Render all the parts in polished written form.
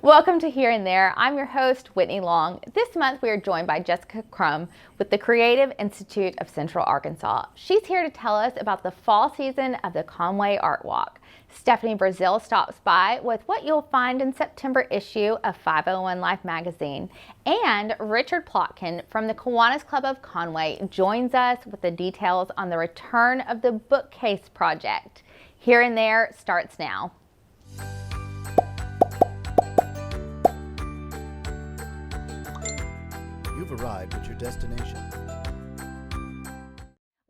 Welcome to Here and There. I'm your host, Whitney Long. This month we are joined by Jessica Crum with the Creative Institute of Central Arkansas. She's here to tell us about the fall season of the Conway Art Walk. Stephanie Brazil stops by with what you'll find in September issue of 501 Life magazine. And Richard Plotkin from the Kiwanis Club of Conway joins us with the details on the return of the bookcase project. Here and There starts now. You've arrived at your destination.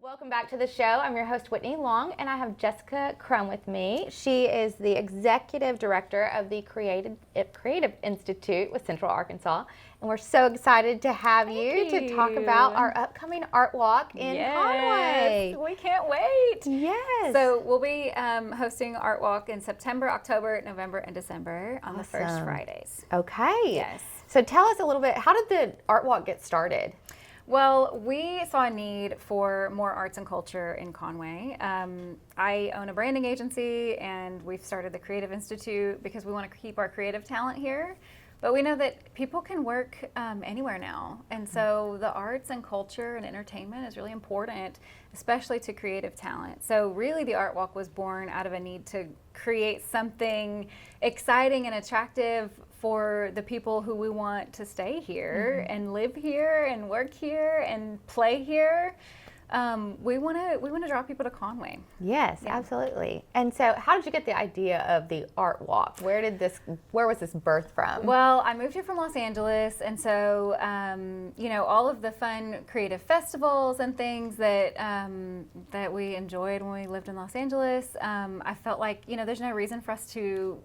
Welcome back to the show. I'm your host, Whitney Long, and I have Jessica Crum with me. She is the Executive Director of the Creative Institute with Central Arkansas, and we're so excited to have you to talk about our upcoming art walk in Conway. We can't wait. Yes. So we'll be hosting Art Walk in September, October, November, and December on the first Fridays. Okay. Yes. So tell us a little bit, how did the art walk get started? Well, we saw a need for more arts and culture in Conway. I own a branding agency, and we've started the Creative Institute because we want to keep our creative talent here. But we know that people can work anywhere now. And so the arts and culture and entertainment is really important, especially to creative talent. So really the Art Walk was born out of a need to create something exciting and attractive for the people who we want to stay here and live here and work here and play here. We want to draw people to Conway. Yes, absolutely. And so how did you get the idea of the art walk? Where was this birthed from? Well, I moved here from Los Angeles, and so all of the fun creative festivals and things that that we enjoyed when we lived in Los Angeles, I felt like there's no reason for us to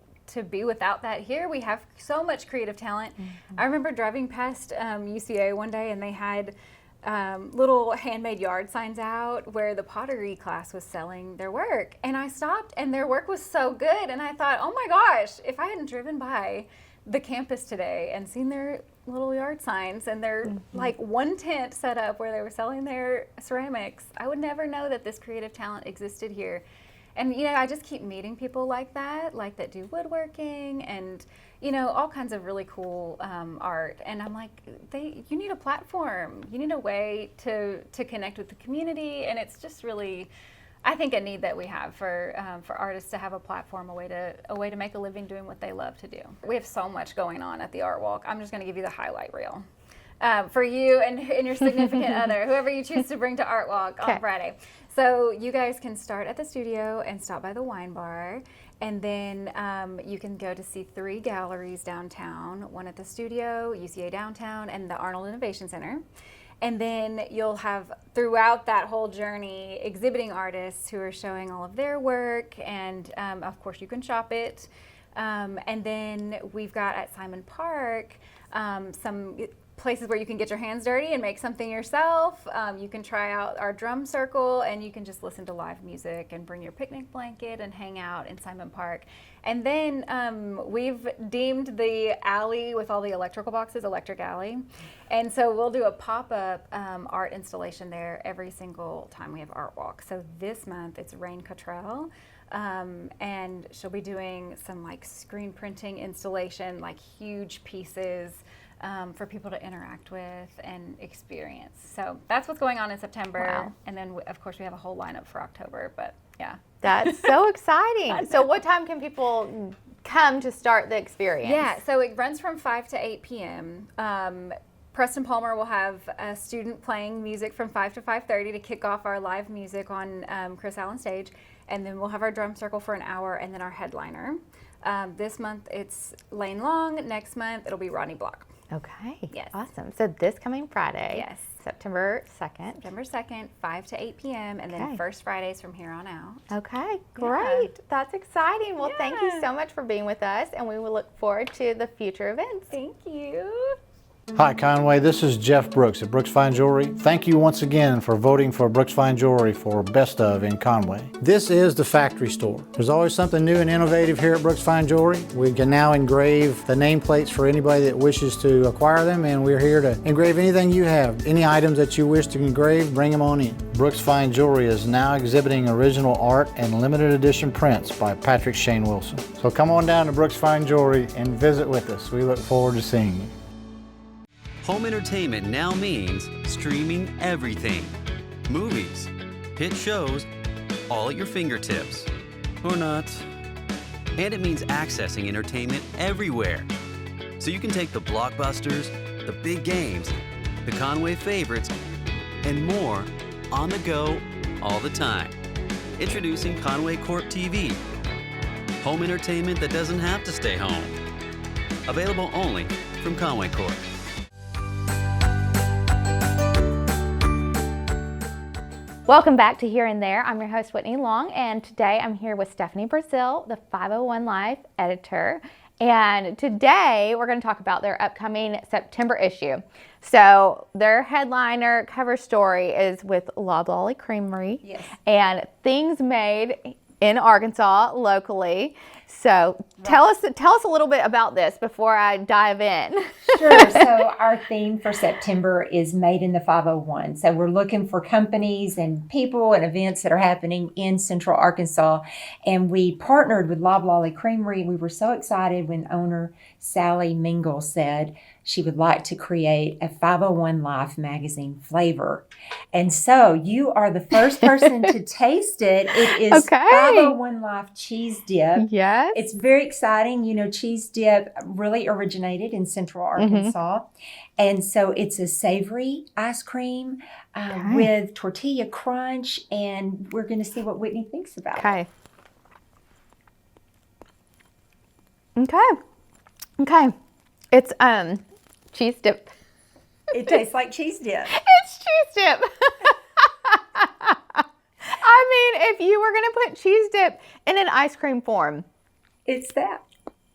be without that here. We have so much creative talent. I remember driving past UCA one day, and they had little handmade yard signs out where the pottery class was selling their work. And I stopped, and their work was so good. And I thought, oh my gosh, if I hadn't driven by the campus today and seen their little yard signs and their like one tent set up where they were selling their ceramics, I would never know that this creative talent existed here. And I just keep meeting people like that do woodworking and all kinds of really cool art. And I'm like, you need a platform, you need a way to connect with the community, and it's just really, I think, a need that we have for artists to have a platform, a way to make a living doing what they love to do. We have so much going on at the Art Walk. I'm just going to give you the highlight reel. For you and your significant other, whoever you choose to bring to Art Walk on Friday. So you guys can start at the studio and stop by the wine bar, and then you can go to see 3 galleries downtown, one at the studio, UCA downtown, and the Arnold Innovation Center. And then you'll have, throughout that whole journey, exhibiting artists who are showing all of their work, and of course you can shop it. And then we've got at Simon Park some places where you can get your hands dirty and make something yourself. You can try out our drum circle, and you can just listen to live music and bring your picnic blanket and hang out in Simon Park. And then we've deemed the alley with all the electrical boxes Electric Alley. And so we'll do a pop-up art installation there every single time we have Art Walk. So this month it's Rain Cottrell. And she'll be doing some like screen printing installation, like huge pieces for people to interact with and experience. So that's what's going on in September. Wow. And then, of course, we have a whole lineup for October, but yeah. That's so exciting. So what time can people come to start the experience? Yeah, so it runs from 5 to 8 p.m. Preston Palmer will have a student playing music from 5 to 5:30 to kick off our live music on Chris Allen stage. And then we'll have our drum circle for an hour, and then our headliner. This month it's Lane Long. Next month it'll be Rodney Block. Okay. Yes. Awesome. So this coming Friday. Yes. September 2nd. September 2nd, 5 to 8 p.m. And then first Fridays from here on out. Okay, great. Yeah. That's exciting. Well, thank you Yeah. so much for being with us, and we will look forward to the future events. Thank you. Hi, Conway. This is Jeff Brooks at Brooks Fine Jewelry. Thank you once again for voting for Brooks Fine Jewelry for Best of in Conway. This is the factory store. There's always something new and innovative here at Brooks Fine Jewelry. We can now engrave the nameplates for anybody that wishes to acquire them, and we're here to engrave anything you have. Any items that you wish to engrave, bring them on in. Brooks Fine Jewelry is now exhibiting original art and limited edition prints by Patrick Shane Wilson. So come on down to Brooks Fine Jewelry and visit with us. We look forward to seeing you. Home entertainment now means streaming everything. Movies, hit shows, all at your fingertips. Or not. And it means accessing entertainment everywhere. So you can take the blockbusters, the big games, the Conway favorites, and more on the go all the time. Introducing Conway Corp TV. Home entertainment that doesn't have to stay home. Available only from Conway Corp. Welcome back to Here and There. I'm your host, Whitney Long, and today I'm here with Stephanie Brazil, the 501 Life editor. And today we're going to talk about their upcoming September issue. So their headliner cover story is with Loblolly Creamery. Yes. And things made in Arkansas locally. So tell us a little bit about this before I dive in. Sure. So our theme for September is Made in the 501. So we're looking for companies and people and events that are happening in Central Arkansas. And we partnered with Loblolly Creamery. We were so excited when owner Sally Mingle said she would like to create a 501 Life magazine flavor. And so you are the first person to taste it. It is Okay. 501 Life cheese dip. Yes. It's very exciting. You know, cheese dip really originated in Central Arkansas. And so it's a savory ice cream with tortilla crunch. And we're going to see what Whitney thinks about it. Okay. It's cheese dip. It tastes like cheese dip. It's cheese dip. I mean, if you were going to put cheese dip in an ice cream form, It's that.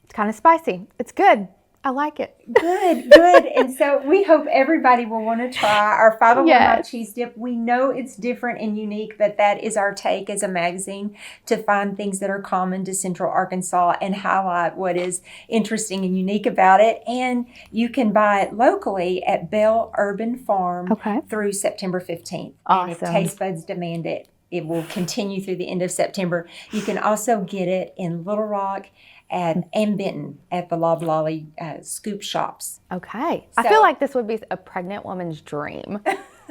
it's kind of spicy. It's good. I like it. Good. And so we hope everybody will want to try our 501 Yes. Life cheese dip. We know it's different and unique, but that is our take as a magazine to find things that are common to Central Arkansas and highlight what is interesting and unique about it. And you can buy it locally at Bell Urban Farm through September 15th. And if Awesome. taste buds demand it, it will continue through the end of September. You can also get it in Little Rock and Benton at the Loblolly scoop shops. Okay. I So- feel like this would be a pregnant woman's dream.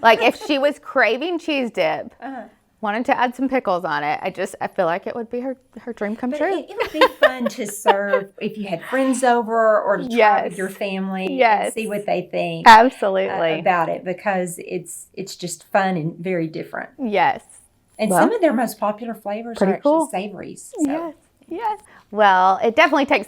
Like if she was craving cheese dip, wanted to add some pickles on it, I feel like it would be her dream come But true. it would be fun to serve if you had friends over or to try with your family Yes. and see what they think Absolutely. about it, because it's just fun and very different. Yes. And Well, some of their most popular flavors are pretty actually cool. savories. So. Yes. Well, it definitely takes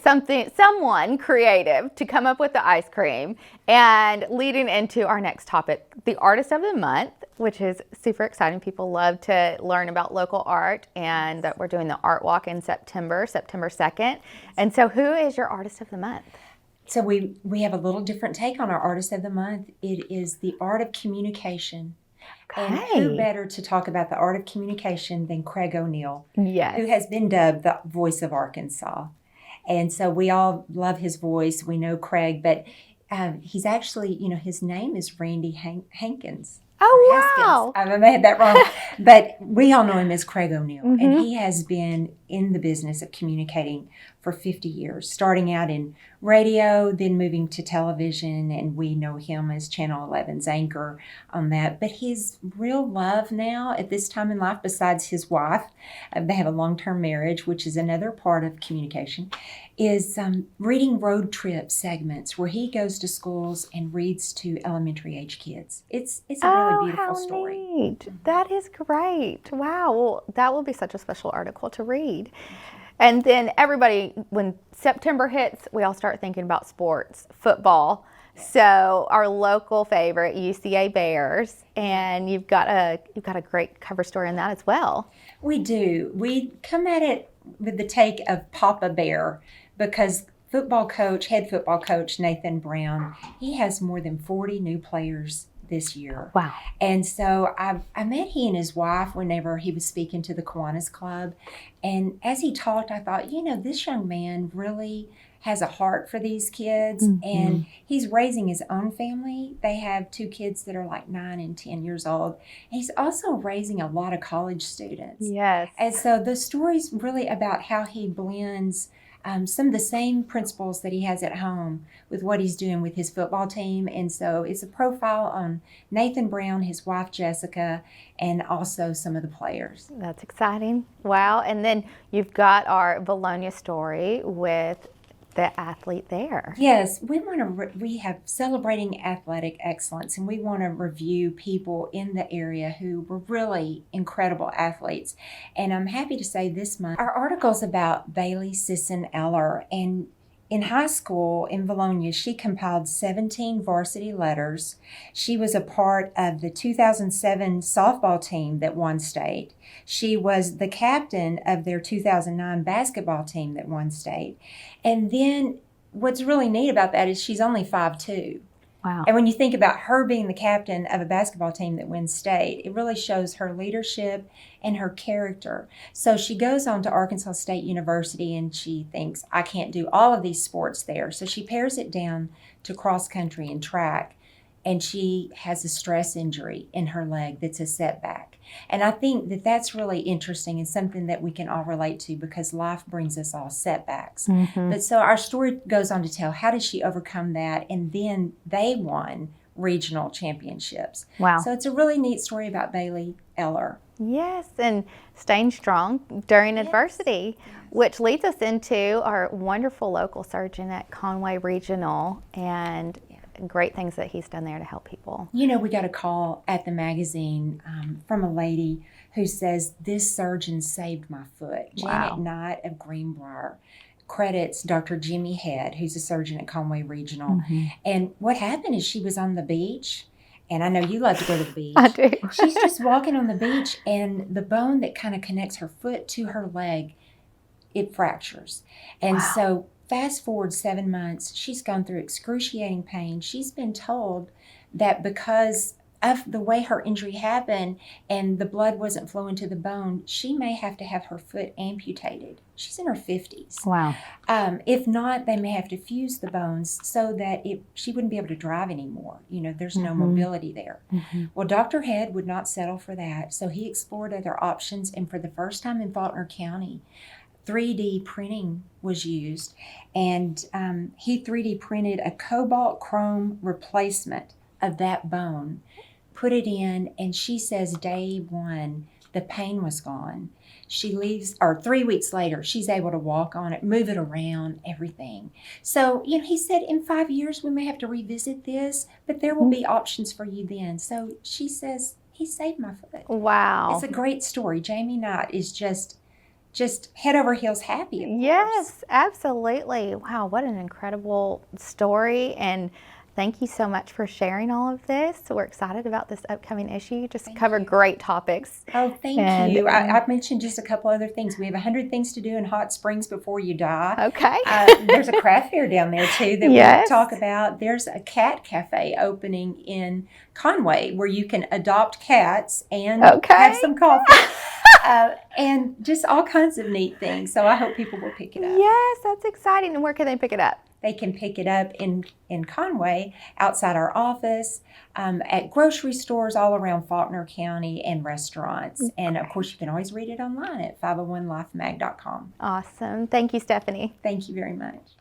someone creative to come up with the ice cream. And leading into our next topic, the Artist of the Month, which is super exciting. People love to learn about local art, and that we're doing the Art Walk in September 2nd. And so who is your Artist of the Month? So we have a little different take on our Artist of the Month. It is the art of communication. And who better to talk about the art of communication than Craig O'Neill, Yes. who has been dubbed the voice of Arkansas. And so we all love his voice. We know Craig, but he's actually, his name is Randy Hankins. Oh, wow. I may have that wrong. But we all know him as Craig O'Neill. And he has been in the business of communicating for 50 years, starting out in radio, then moving to television. And we know him as Channel 11's anchor on that. But his real love now at this time in life, besides his wife, they have a long-term marriage, which is another part of communication, is reading road trip segments where he goes to schools and reads to elementary age kids. It's a really beautiful story. Neat. That is great. Wow. Well, that will be such a special article to read. And then everybody, when September hits, we all start thinking about sports, football. So our local favorite, UCA Bears, and you've got a great cover story on that as well. We do. We come at it with the take of Papa Bear, because football coach, head football coach Nathan Brown, he has more than 40 new players this year. Wow. And so I met he and his wife whenever he was speaking to the Kiwanis Club. And as he talked, I thought, this young man really has a heart for these kids. And he's raising his own family. They have 2 kids that are like 9 and 10 years old. And he's also raising a lot of college students. Yes. And so the story's really about how he blends some of the same principles that he has at home with what he's doing with his football team. And so it's a profile on Nathan Brown, his wife Jessica, and also some of the players. That's exciting. Wow. And then you've got our Bologna story with the athlete there. Yes, we have celebrating athletic excellence, and we want to review people in the area who were really incredible athletes. And I'm happy to say this month our article's about Bailey Sisson Eller, and in high school in Bologna, she compiled 17 varsity letters. She was a part of the 2007 softball team that won state. She was the captain of their 2009 basketball team that won state. And then what's really neat about that is she's only 5'2". Wow. And when you think about her being the captain of a basketball team that wins state, it really shows her leadership and her character. So she goes on to Arkansas State University and she thinks, I can't do all of these sports there. So she pares it down to cross country and track. And she has a stress injury in her leg that's a setback. And I think that that's really interesting and something that we can all relate to because life brings us all setbacks. But so our story goes on to tell how did she overcome that, and then they won regional championships. Wow. So it's a really neat story about Bailey Eller. Yes, and staying strong during adversity, which leads us into our wonderful local surgeon at Conway Regional and great things that he's done there to help people. We got a call at the magazine from a lady who says, this surgeon saved my foot. Wow. Janet Knight of Greenbrier credits Dr. Jimmy Head, who's a surgeon at Conway Regional. And what happened is she was on the beach, and I know you love to go to the beach. I do. She's just walking on the beach, and the bone that kind of connects her foot to her leg, it fractures. And so fast forward 7 months, she's gone through excruciating pain. She's been told that because of the way her injury happened and the blood wasn't flowing to the bone, she may have to have her foot amputated. She's in her 50s. Wow. If not, they may have to fuse the bones so that she wouldn't be able to drive anymore. There's no mobility there. Well, Dr. Head would not settle for that, so he explored other options, and for the first time in Faulkner County, 3D printing was used, and he 3D printed a cobalt chrome replacement of that bone, put it in, and she says day 1, the pain was gone. She leaves, or 3 weeks later, she's able to walk on it, move it around, everything. So, he said in 5 years we may have to revisit this, but there will be options for you then. So she says, he saved my foot. Wow. It's a great story. Jamie Knight is just head over heels happy. Yes, absolutely. Wow, what an incredible story. And thank you so much for sharing all of this. We're excited about this upcoming issue. You just covered great topics. Oh, thank you. I've mentioned just a couple other things. We have 100 things to do in Hot Springs before you die. Okay. There's a craft fair down there, too, that we talk about. There's a cat cafe opening in Conway where you can adopt cats and have some coffee. And just all kinds of neat things. So I hope people will pick it up. Yes, that's exciting. And where can they pick it up? They can pick it up in Conway, outside our office, at grocery stores all around Faulkner County, and restaurants. And, of course, you can always read it online at 501lifemag.com. Awesome. Thank you, Stephanie. Thank you very much.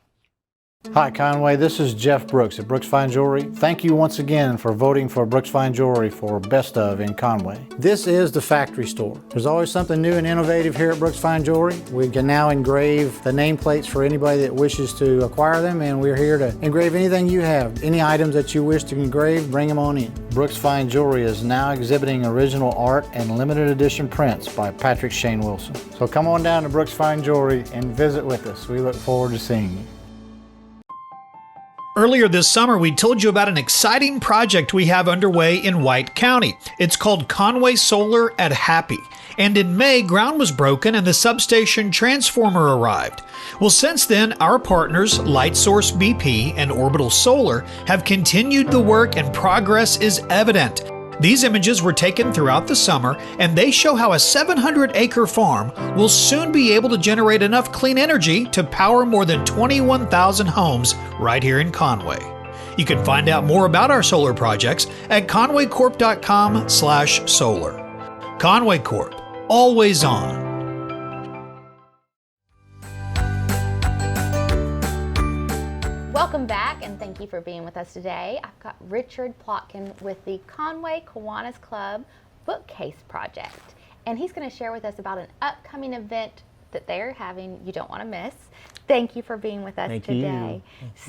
Hi Conway, this is Jeff Brooks at Brooks Fine Jewelry. Thank you once again for voting for Brooks Fine Jewelry for Best of in Conway. This is the factory store. There's always something new and innovative here at Brooks Fine Jewelry. We can now engrave the nameplates for anybody that wishes to acquire them, and we're here to engrave anything you have. Any items that you wish to engrave, bring them on in. Brooks Fine Jewelry is now exhibiting original art and limited edition prints by Patrick Shane Wilson. So come on down to Brooks Fine Jewelry and visit with us. We look forward to seeing you. Earlier this summer, we told you about an exciting project we have underway in White County. It's called Conway Solar at Happy. And in May, ground was broken and the substation transformer arrived. Well, since then, our partners, LightSource BP and Orbital Solar, have continued the work and progress is evident. These images were taken throughout the summer, and they show how a 700-acre farm will soon be able to generate enough clean energy to power more than 21,000 homes right here in Conway. You can find out more about our solar projects at conwaycorp.com/solar. Conway Corp, always on. Welcome back, and thank you for being with us today. I've got Richard Plotkin with the Conway Kiwanis Club Bookcase Project, and he's going to share with us about an upcoming event that they're having you don't want to miss. Thank you for being with us today.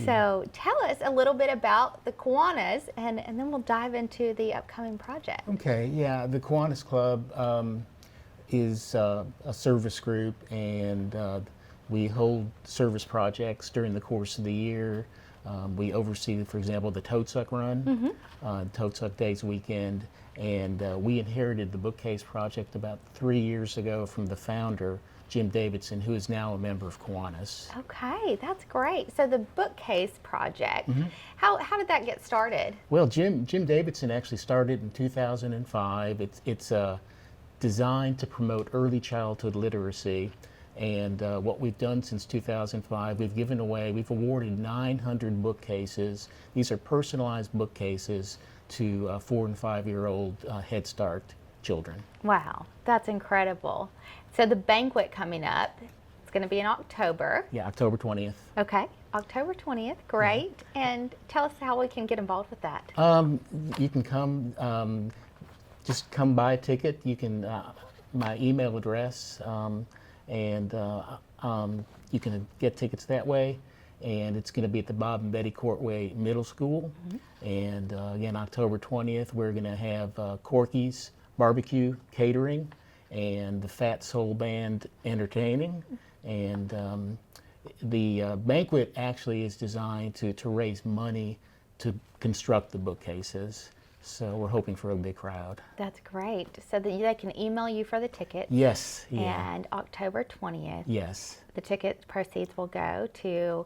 So tell us a little bit about the Kiwanis, and then we'll dive into the upcoming project. Okay, yeah, the Kiwanis Club is a service group, and we hold service projects during the course of the year. We oversee, for example, the Toad Suck Run, Toad Suck Days weekend, and we inherited the Bookcase Project about 3 years ago from the founder, Jim Davidson, who is now a member of Kiwanis. Okay, that's great. So the Bookcase Project, how did that get started? Well, Jim Davidson actually started in 2005. It's designed to promote early childhood literacy. And what we've done since 2005, we've awarded 900 bookcases. These are personalized bookcases to 4 and 5 year old Head Start children. Wow, that's incredible. So the banquet coming up, it's going to be in October. Yeah, October 20th. Okay, October 20th, great. And tell us how we can get involved with that. You can come, just come buy a ticket. You can, my email address, and you can get tickets that way. And it's going to be at the Bob and Betty Courtway Middle School. And again, October 20th, we're going to have Corky's Barbecue Catering and the Fat Soul Band entertaining. And the banquet actually is designed to raise money to construct the bookcases. So we're hoping for a big crowd. That's great. So that they can email you for the tickets. Yes. Yeah. And October 20th. Yes. The ticket proceeds will go to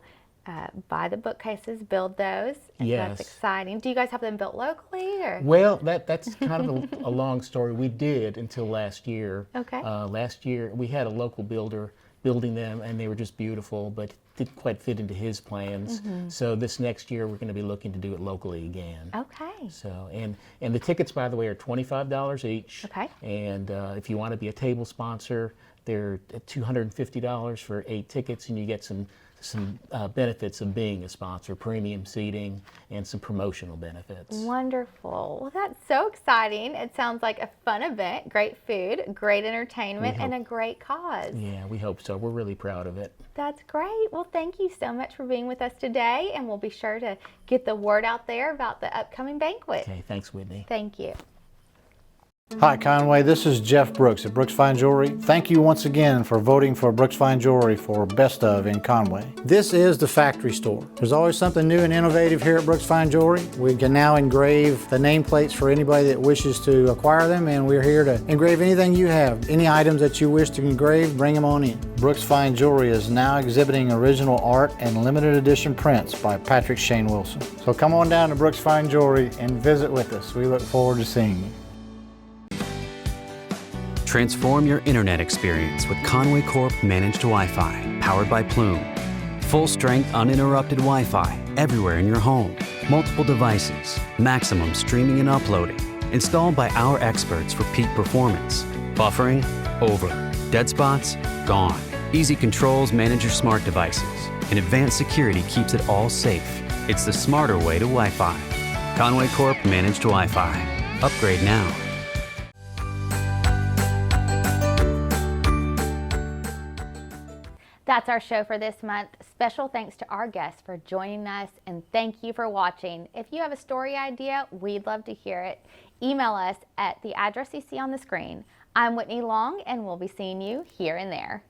buy the bookcases, build those. And Yes. That's exciting. Do you guys have them built locally, or? Well, that's kind of a long story. We did until last year. Okay. Last year we had a local builder building them, and they were just beautiful, but didn't quite fit into his plans. So this next year we're going to be looking to do it locally again. Okay. So and the tickets, by the way, are $25 each. Okay. And if you want to be a table sponsor, they're $250 for 8 tickets, and you get some benefits of being a sponsor, premium seating, and some promotional benefits. Wonderful. Well, that's so exciting. It sounds like a fun event, great food, great entertainment, and a great cause. Yeah, we hope so. We're really proud of it. That's great. Well, thank you so much for being with us today, and we'll be sure to get the word out there about the upcoming banquet. Okay, thanks, Whitney. Thank you. Hi Conway, this is Jeff Brooks at Brooks Fine Jewelry. Thank you once again for voting for Brooks Fine Jewelry for Best of in Conway. This is the factory store. There's always something new and innovative here at Brooks Fine Jewelry. We can now engrave the nameplates for anybody that wishes to acquire them, and we're here to engrave anything you have. Any items that you wish to engrave, bring them on in. Brooks Fine Jewelry is now exhibiting original art and limited edition prints by Patrick Shane Wilson. So come on down to Brooks Fine Jewelry and visit with us. We look forward to seeing you. Transform your internet experience with Conway Corp Managed Wi-Fi, powered by Plume. Full strength, uninterrupted Wi-Fi everywhere in your home. Multiple devices, maximum streaming and uploading. Installed by our experts for peak performance. Buffering, over. Dead spots, gone. Easy controls manage your smart devices. And advanced security keeps it all safe. It's the smarter way to Wi-Fi. Conway Corp Managed Wi-Fi. Upgrade now. That's our show for this month. Special thanks to our guests for joining us, and thank you for watching. If you have a story idea, we'd love to hear it. Email us at the address you see on the screen. I'm Whitney Long, and we'll be seeing you here and there.